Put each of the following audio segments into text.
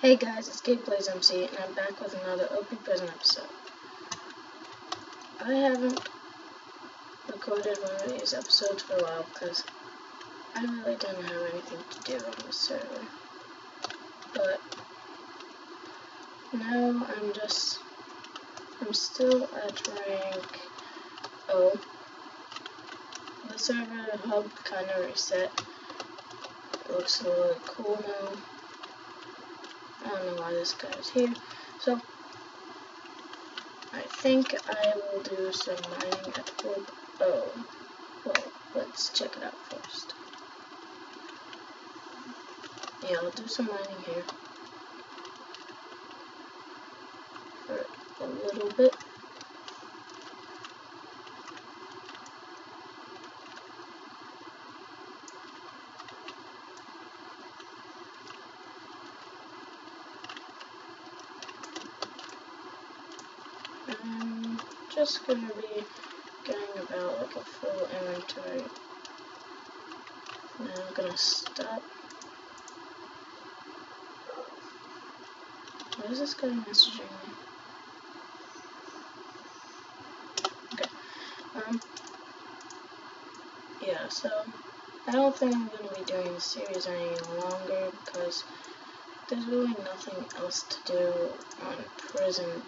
Hey guys, it's Gameplays MC, and I'm back with another OP Prison episode. I haven't recorded one of these episodes for a while because I really didn't have anything to do on the server. But now I'm still at rank O. The server hub kind of reset. It looks a little cool now. I don't know why this guy is here. So, I think I will do some mining at Orb O. Well, let's check it out first. Yeah, I'll do some mining here. For a little bit. I'm just gonna be getting about like a full inventory. Now I'm gonna stop. Why is this guy messaging me? Okay. Yeah, so I don't think I'm gonna be doing this series any longer because there's really nothing else to do on prison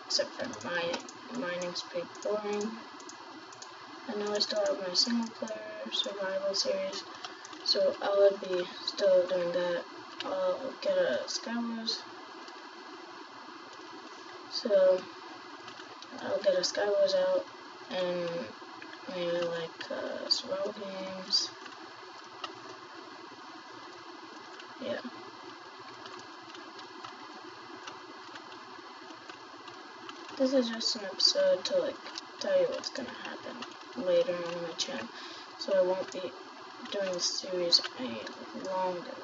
except for mining. Mining's pretty boring. I know I still have my single player survival series, so I would be still doing that. I'll get a Skywars. So I'll get a Skywars out and maybe like survival games. Yeah. This is just an episode to like tell you what's gonna happen later on my channel, so I won't be doing this series any longer.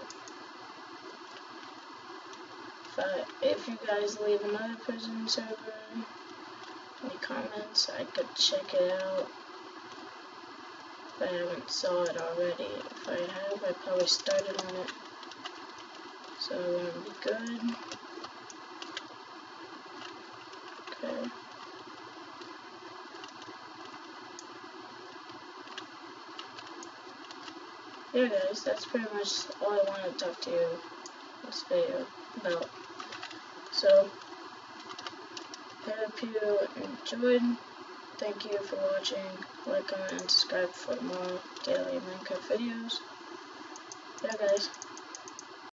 If you guys leave another prison server, any comments, I could check it out. If I haven't saw it already, if I have, I probably started on it, so it wouldn't be good. Okay. Yeah guys, that's pretty much all I wanted to talk to you in this video about. So, I hope you enjoyed. Thank you for watching. Like, comment, and subscribe for more daily Minecraft videos. Yeah guys.